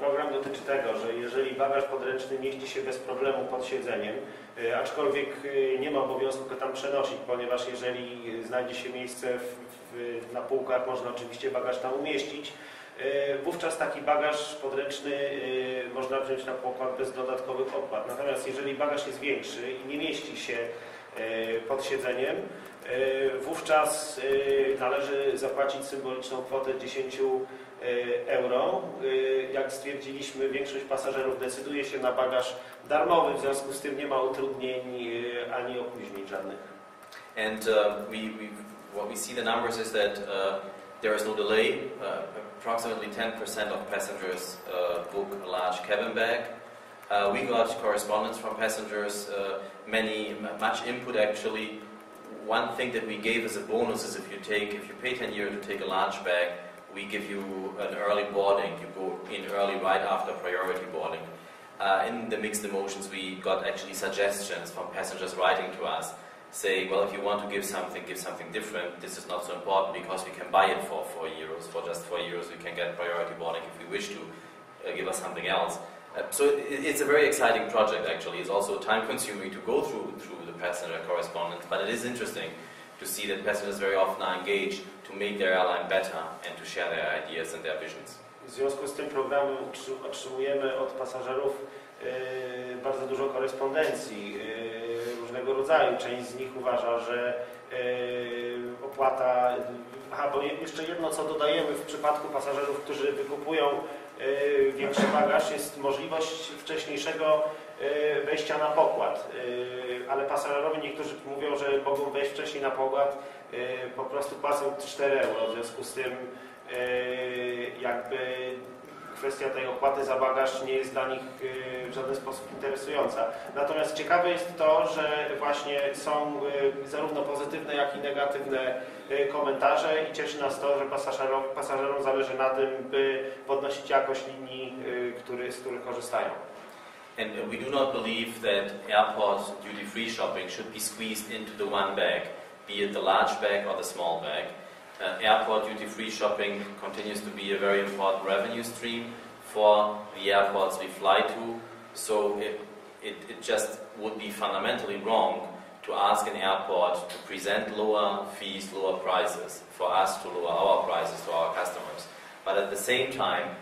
program dotyczy tego, że jeżeli bagaż podręczny mieści się bez problemu pod siedzeniem, aczkolwiek nie ma obowiązku go tam przenosić, ponieważ jeżeli znajdzie się miejsce na półkach, można oczywiście bagaż tam umieścić. Wówczas taki bagaż podręczny można wziąć na pokład bez dodatkowych opłat. Natomiast jeżeli bagaż jest większy i nie mieści się pod siedzeniem, wówczas należy zapłacić symboliczną kwotę 10 euro. Jak stwierdziliśmy, większość pasażerów decyduje się na bagaż darmowy, w związku z tym nie ma utrudnień ani opóźnień żadnych. And what we see the numbers is that there is no delay. Approximately 10% of passengers book a large cabin bag. We got correspondence from passengers, much input actually. One thing that we gave as a bonus is if you pay 10 euro to take a large bag, we give you an early boarding. You go in early right after priority boarding. In the mixed emotions, we got actually suggestions from passengers writing to us, saying, well, if you want to give something different. This is not so important because we can buy it for 4 euros. For just 4 euros, we can get priority boarding if we wish to give us something else. So it's a very exciting project, actually. It's also time-consuming to go through the passenger correspondence, but it is interesting to see that passengers very often are engaged to make their airline better and to share their ideas and their visions. W związku z tym programem otrzymujemy od pasażerów bardzo dużo korespondencji różnego rodzaju. Część z nich uważa, że opłata... bo jeszcze jedno, co dodajemy w przypadku pasażerów, którzy wykupują większy bagaż, jest możliwość wcześniejszego wejścia na pokład. Ale pasażerowie niektórzy mówią, że mogą wejść wcześniej na pokład, po prostu płacą 4 euro. W związku z tym jakby kwestia tej opłaty za bagaż nie jest dla nich w żaden sposób interesująca. Natomiast ciekawe jest to, że właśnie są zarówno pozytywne, jak i negatywne komentarze i cieszy nas to, że pasażerom zależy na tym, by podnosić jakość linii, z których korzystają. And we do not believe that airport duty-free shopping should be squeezed into the one bag, be it the large bag or the small bag. Airport duty-free shopping continues to be a very important revenue stream for the airports we fly to, so it just would be fundamentally wrong to ask an airport to present lower fees, lower prices, for us to lower our prices to our customers. But at the same time,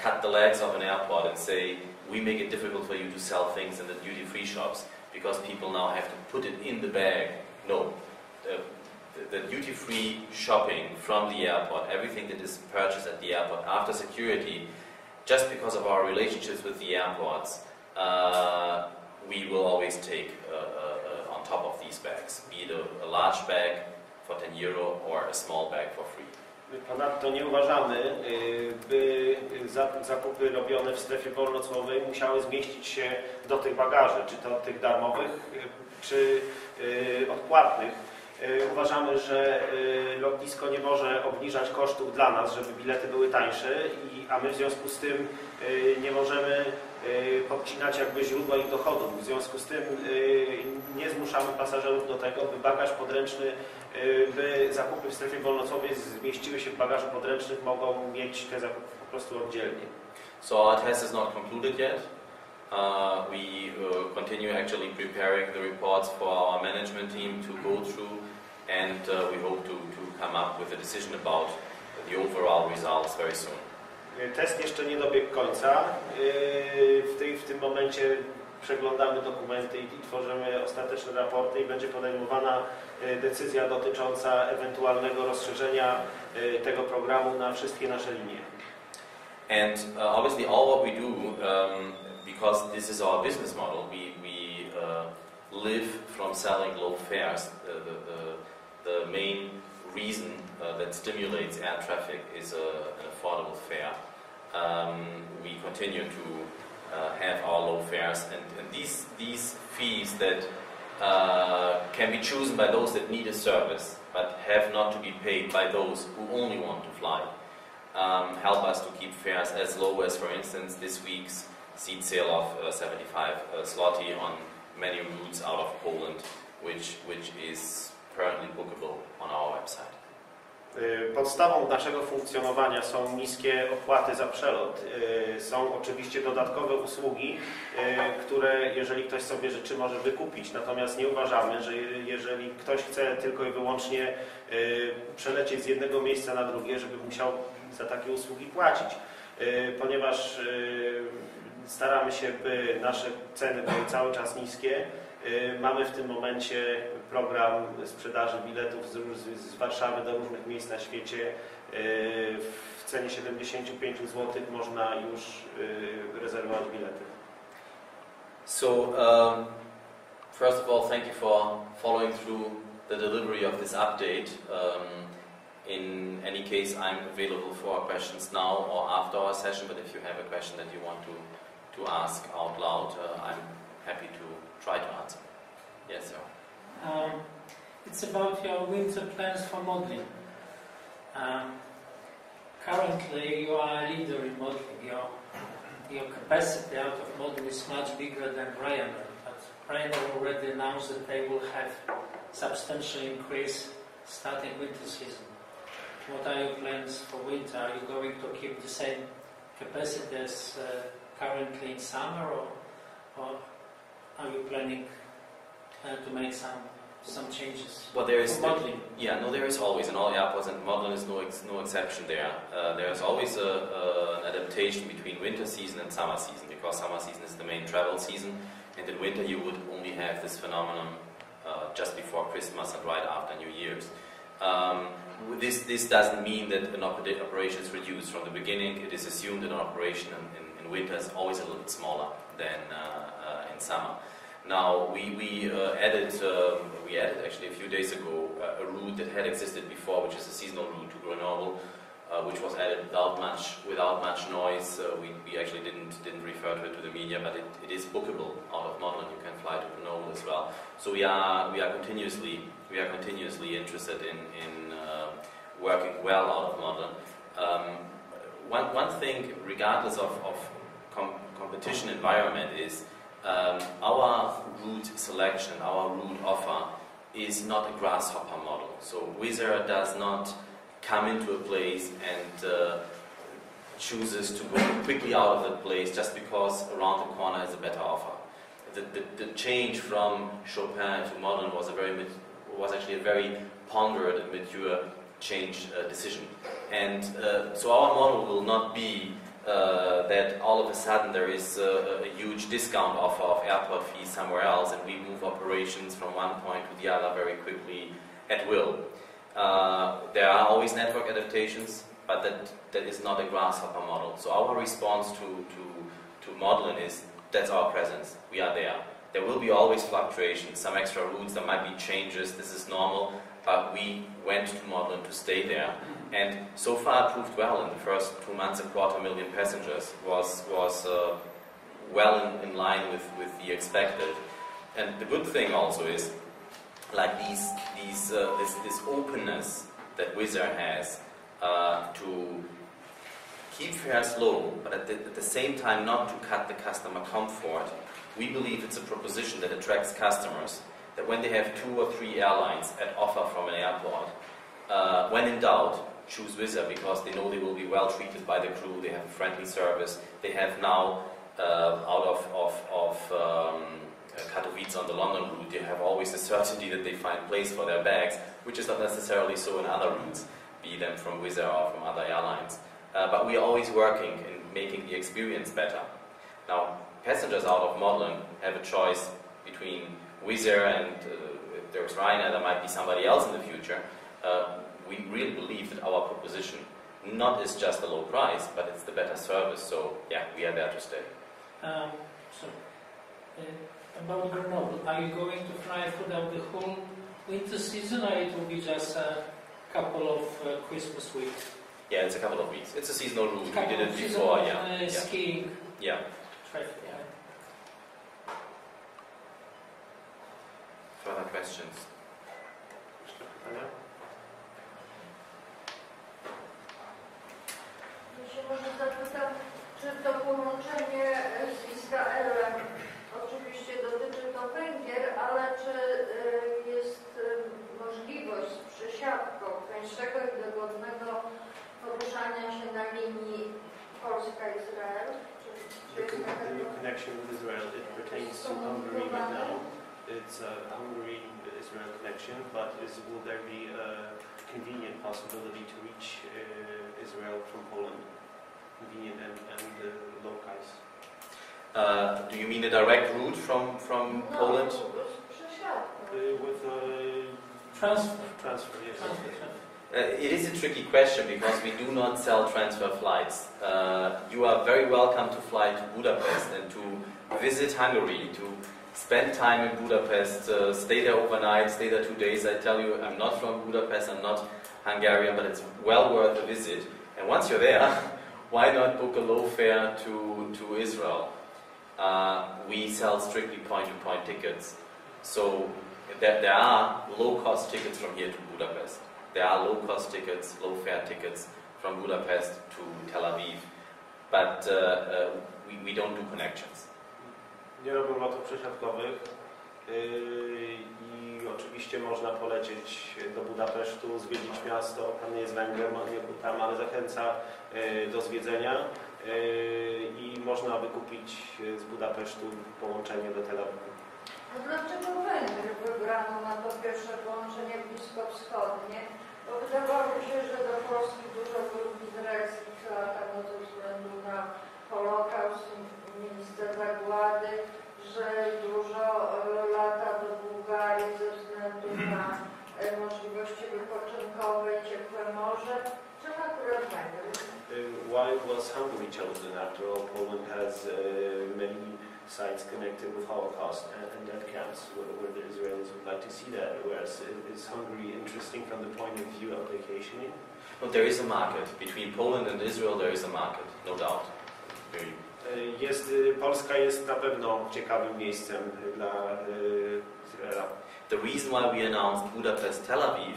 cut the legs of an airport and say, we make it difficult for you to sell things in the duty-free shops because people now have to put it in the bag. No. The duty-free shopping from the airport, everything that is purchased at the airport after security, just because of our relationships with the airports, we will always take on top of these bags, be it a large bag for 10 euro or a small bag for free. Ponadto nie uważamy, by zakupy robione w strefie wolnocłowej musiały zmieścić się do tych bagaży, czy to tych darmowych, czy odpłatnych. Uważamy, że lotnisko nie może obniżać kosztów dla nas, żeby bilety były tańsze, a my w związku z tym nie możemy podcinać jakby źródła ich dochodów. W związku z tym nie zmuszamy pasażerów do tego, by bagaż podręczny, by zakupy w strefie wolnocłowej zmieściły się w bagażu podręcznym, mogą mieć te zakupy po prostu oddzielnie. So our test is not concluded yet. We continue actually preparing the reports for our management team to go through, and we hope to come up with a decision about the overall results very soon. Test jeszcze nie dobiegł końca. W tym momencie przeglądamy dokumenty i tworzymy ostateczne raporty i będzie podejmowana decyzja dotycząca ewentualnego rozszerzenia tego programu na wszystkie nasze linie. And obviously all what we do, because this is our business model, we live from selling low fares. The main reason that stimulates air traffic is an affordable fare. We continue to have our low fares, and these fees that can be chosen by those that need a service, but have not to be paid by those who only want to fly. Help us to keep fares as low as, for instance, this week's seat sale of 75 zloty on many routes out of Poland, which is currently bookable on our website. Podstawą naszego funkcjonowania są niskie opłaty za przelot. Są oczywiście dodatkowe usługi, które jeżeli ktoś sobie życzy, może wykupić. Natomiast nie uważamy, że jeżeli ktoś chce tylko i wyłącznie przelecieć z jednego miejsca na drugie, żeby musiał za takie usługi płacić. Ponieważ staramy się, by nasze ceny były cały czas niskie. Mamy w tym momencie program sprzedaży biletów z Warszawy do różnych miejsc na świecie. W cenie 75 zł można już rezerwować bilety. So, first of all, thank you for following through the delivery of this update. In any case, I'm available for questions now or after our session, but if you have a question that you want to ask out loud, I'm happy to try to answer. Yes, sir. It's about your winter plans for modeling. Currently, you are a leader in modeling. Your capacity out of modeling is much bigger than Ryanair, but Ryanair already announced that they will have substantial increase starting winter season. What are your plans for winter? Are you going to keep the same capacity as currently in summer, or are you planning to make some changes? Well, there is modeling. There is always in all airports, and modeling is no exception there. There is always an adaptation between winter season and summer season, because summer season is the main travel season, and in winter you would only have this phenomenon just before Christmas and right after New Year's. This doesn't mean that an operation is reduced from the beginning. It is assumed that an operation in winter is always a little bit smaller than in summer. Now we added actually a few days ago a route that had existed before, which is a seasonal route to Grenoble, which was added without much noise. We actually didn't refer to it to the media, but it is bookable out of Modlin. You can fly to Grenoble as well. So we are continuously interested in working well out of Modlin. One thing, regardless of competition environment, is our route selection, our route offer is not a grasshopper model. So Wizz Air does not come into a place and chooses to go quickly out of that place just because around the corner is a better offer. The change from Chopin to Modlin was actually a very pondered and mature change decision. And so our model will not be that all of a sudden there is a huge discount offer of airport fees somewhere else and we move operations from one point to the other very quickly at will. There are always network adaptations, but that is not a grasshopper model. So our response to Modlin is, that's our presence, we are there. There will be always fluctuations, some extra routes, there might be changes, this is normal, but we went to Modlin to stay there. And so far it proved well. In the first 2 months, 250,000 passengers was well in line with the expected. And the good thing also is, like this openness that Wizz Air has to keep fares low, but at the same time not to cut the customer comfort. We believe it's a proposition that attracts customers, that when they have 2 or 3 airlines at offer from an airport, when in doubt, choose Wizz Air because they know they will be well treated by the crew, they have a friendly service, they have now, out of Katowice on the London route, they have always the certainty that they find place for their bags, which is not necessarily so in other routes, be them from Wizz Air or from other airlines. But we are always working in making the experience better. Now, passengers out of Modlin have a choice between Wizz Air and if there's Ryanair, there might be somebody else in the future. We really believe that our proposition not is just a low price, but it's the better service. So yeah, we are there to stay. About Grenoble, are you going to fly throughout the whole winter season, or it will be just a couple of Christmas weeks? Yeah, it's a couple of weeks. It's a seasonal route. We did it before. Skiing. Yeah. Traffic. Further questions? Jeśli może zapytam, czy to połączenie z Izraelem, oczywiście dotyczy to Węgier, ale czy jest możliwość z przesiadką częściego innego Izrael? The new connection with Israel, it pertains to Hungary right now. It's a Hungary-Israel connection, but will there be a convenient possibility to reach Israel from Poland? Convenient and localized. Do you mean a direct route from Poland? With transfer, yes. It is a tricky question because we do not sell transfer flights. You are very welcome to fly to Budapest and to visit Hungary, to spend time in Budapest, stay there overnight, stay there 2 days. I tell you, I'm not from Budapest, I'm not Hungarian, but it's well worth a visit. And once you're there, why not book a low fare to Israel? We sell strictly point-to-point tickets. So there are low-cost tickets from here to Budapest. There are low-cost tickets, low-fare tickets from Budapest to Tel Aviv. But we don't do connections. Nie robią lotów przesiadkowych i oczywiście można polecieć do Budapesztu, zwiedzić miasto. Pan jest Węgrem, nie był tam, ale zachęca do zwiedzenia i można wykupić z Budapesztu połączenie do Tel Awiwu. A dlaczego Węgry wybrano na to pierwsze połączenie bliskowschodnie? Bo wydawało się, że do Polski dużo grup izraelskich latano ze względu na Holokaust, miejsce zagłady, że dużo lata do Bułgarii ze względu na możliwości wypoczynkowe i ciepłe morze. Czemu akurat Węgry? Why was Hungary chosen after all? Poland has many sites connected with Holocaust and death camps where the Israelis would like to see that. Whereas is Hungary interesting from the point of view of vacationing? Well, there is a market. Between Poland and Israel there is a market, no doubt. Polska jest na pewno ciekawym miejscem dla Izraela. The reason why we announced Budapest Tel Aviv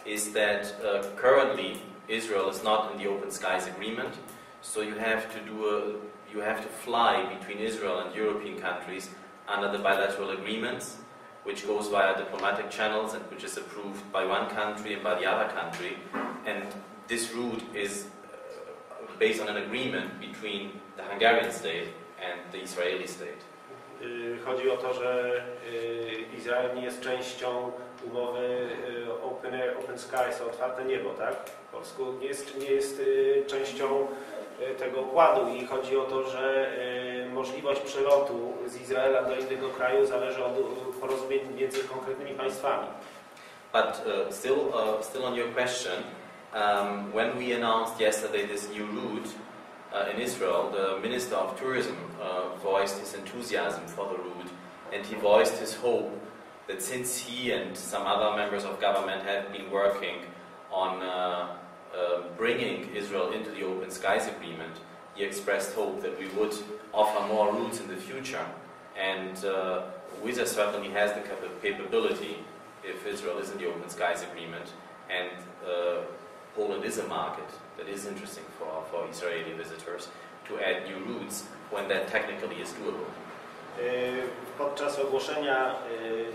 is that currently Israel is not in the Open Skies Agreement, so you have to fly between Israel and European countries under the bilateral agreements, which goes via diplomatic channels and which is approved by one country and by the other country. And this route is based on an agreement between the Hungarian state and the Israeli state. Chodzi o to, że Izrael nie jest częścią umowy Open Skies, otwarte niebo, tak? Po polsku nie jest częścią tego układu i chodzi o to, że możliwość przelotu z Izraela do innego kraju zależy od porozumień między konkretnymi państwami. But still on your question, when we announced yesterday this new route in Israel, the Minister of Tourism voiced his enthusiasm for the route, and he voiced his hope that since he and some other members of government have been working on bringing Israel into the Open Skies Agreement, he expressed hope that we would offer more routes in the future. And Wizz Air certainly has the capability, if Israel is in the Open Skies Agreement, and Poland is a market that is interesting for Israeli visitors, to add new routes when that technically is doable. Podczas ogłoszenia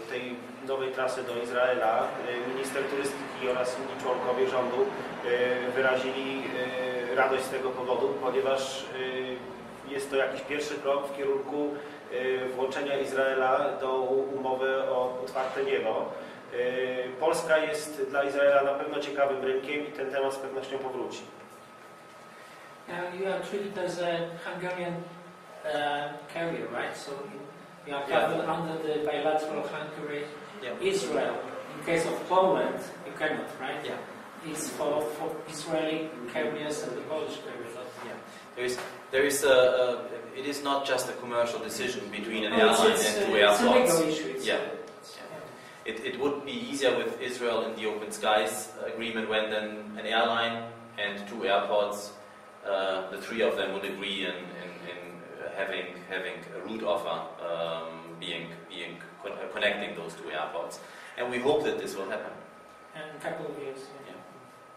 tej nowej trasy do Izraela minister turystyki oraz inni członkowie rządu wyrazili radość z tego powodu, ponieważ jest to jakiś pierwszy krok w kierunku włączenia Izraela do umowy o otwarte niebo. Polska jest dla Izraela na pewno ciekawym rynkiem i ten temat z pewnością powróci. You are treated as a Hungarian carrier, right? So you are covered under the bilateral Hungary-Israel. In case of Poland, you cannot, right? Yeah. It's for Israeli carriers and the Polish carriers. Yeah. It is not just a commercial decision between an airline and two airports. It's a legal issue. Yeah. It would be easier with Israel in the Open Skies Agreement when then an airline and two airports, the three of them would agree in having a route offer connecting those two airports. And we hope that this will happen. In a couple of years. Yeah.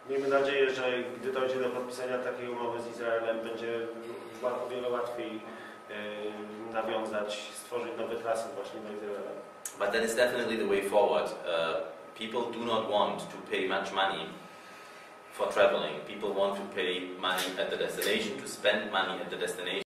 Miejmy nadzieję, że gdy dojdzie do podpisania takiej umowy z Izraelem, będzie o wiele łatwiej stworzyć nowe trasy właśnie do Izraela. But that is definitely the way forward. People do not want to pay much money for traveling. People want to pay money at the destination, to spend money at the destination.